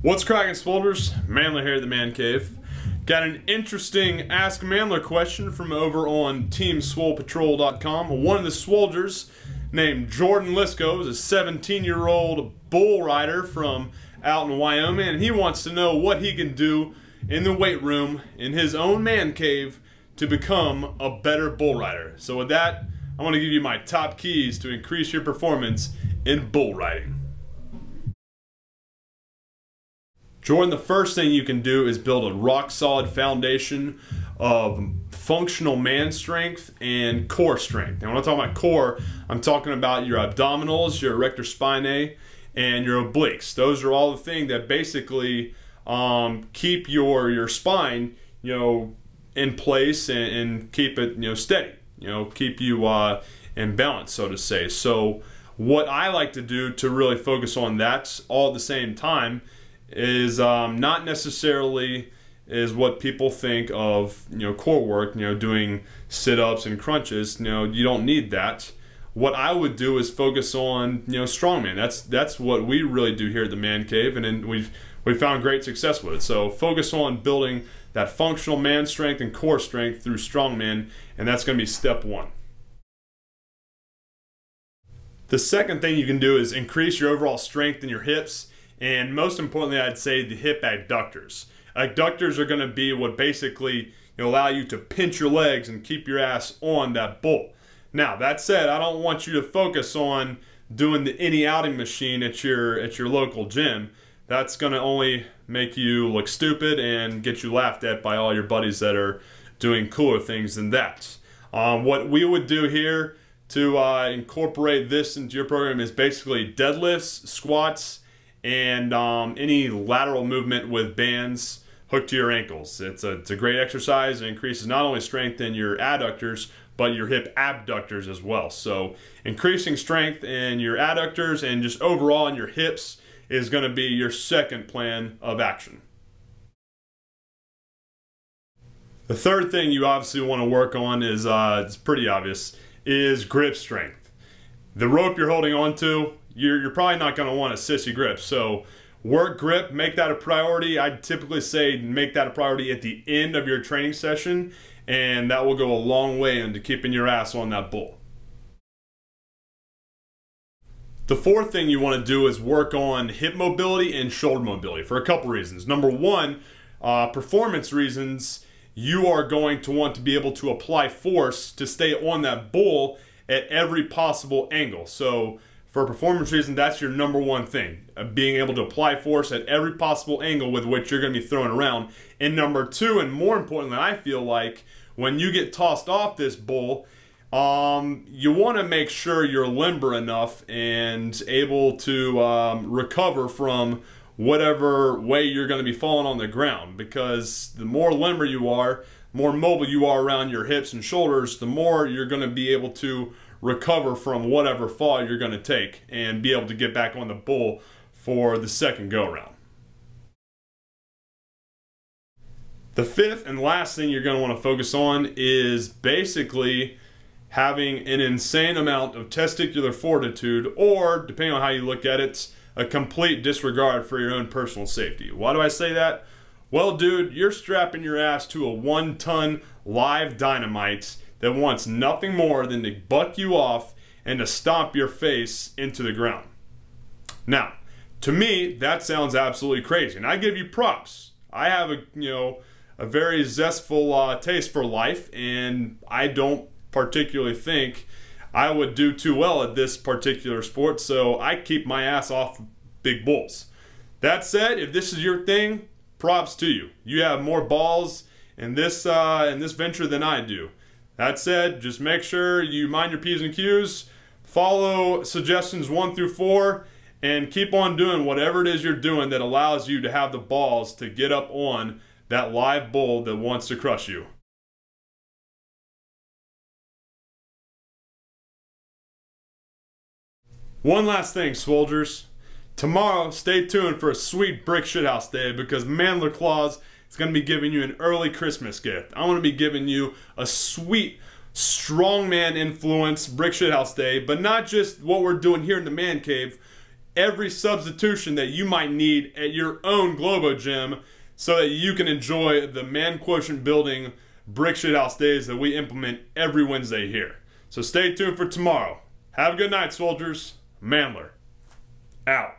What's cracking, SWOLEdiers? Chandler here at the Man Cave. Got an interesting Ask Chandler question from over on teamswolepatrol.com. One of the SWOLEdiers named Jordan Lisco is a 17-year-old bull rider from out in Wyoming, and he wants to know what he can do in the weight room in his own man cave to become a better bull rider. So with that, I want to give you my top keys to increase your performance in bull riding. Jordan, the first thing you can do is build a rock-solid foundation of functional man strength and core strength. And when I'm talking about core, I'm talking about your abdominals, your erector spinae, and your obliques. Those are all the things that basically keep your spine, in place and keep it, steady. Keep you in balance, so to say. So what I like to do to really focus on that all at the same time is not necessarily is what people think of core work, doing sit-ups and crunches. You don't need that. What I would do is focus on strongman. That's what we really do here at the Man Cave, and then we've found great success with it. So focus on building that functional man strength and core strength through strongman, and that's going to be step one. The second thing you can do is increase your overall strength in your hips. And most importantly, I'd say the hip adductors. Adductors are going to be what basically allow you to pinch your legs and keep your ass on that bull. Now, that said, I don't want you to focus on doing the innie-outing machine at your local gym. That's going to only make you look stupid and get you laughed at by all your buddies that are doing cooler things than that. What we would do here to incorporate this into your program is basically deadlifts, squats, and any lateral movement with bands hooked to your ankles. It's a great exercise. It increases not only strength in your adductors, but your hip abductors as well. So increasing strength in your adductors and just overall in your hips is going to be your second plan of action. The third thing you obviously want to work on is, it's pretty obvious, is grip strength. The rope you're holding on to, you're probably not going to want a sissy grip. So work grip, make that a priority. I'd typically say make that a priority at the end of your training session, and that will go a long way into keeping your ass on that bull. The fourth thing you want to do is work on hip mobility and shoulder mobility for a couple reasons. Number one, performance reasons. You are going to want to be able to apply force to stay on that bull at every possible angle. So for a performance reason, that's your number one thing, being able to apply force at every possible angle with which you're going to be throwing around. And number two, and more importantly, I feel like when you get tossed off this bull, you want to make sure you're limber enough and able to recover from whatever way you're going to be falling on the ground, because the more limber you are, more mobile you are around your hips and shoulders, the more you're going to be able to recover from whatever fall you're going to take and be able to get back on the bull for the second go around. The fifth and last thing you're going to want to focus on is basically having an insane amount of testicular fortitude, or depending on how you look at it, a complete disregard for your own personal safety. Why do I say that? Well, dude, you're strapping your ass to a 1-ton live dynamite that wants nothing more than to buck you off and to stomp your face into the ground. Now, to me, that sounds absolutely crazy, and I give you props. I have a very zestful taste for life, and I don't particularly think I would do too well at this particular sport, so I keep my ass off big bulls. That said, if this is your thing, props to you. You have more balls in this venture than I do. That said, just make sure you mind your P's and Q's, follow suggestions 1 through 4, and keep on doing whatever it is you're doing that allows you to have the balls to get up on that live bull that wants to crush you. One last thing, SWOLEdiers. Tomorrow, stay tuned for a sweet brick shithouse day, because Chandler Claus is going to be giving you an early Christmas gift. I'm going to be giving you a sweet strongman influence brick shithouse day, but not just what we're doing here in the Man Cave. every substitution that you might need at your own Globo gym so that you can enjoy the man quotient building brick shithouse days that we implement every Wednesday here. So stay tuned for tomorrow. Have a good night, soldiers. Mandler out.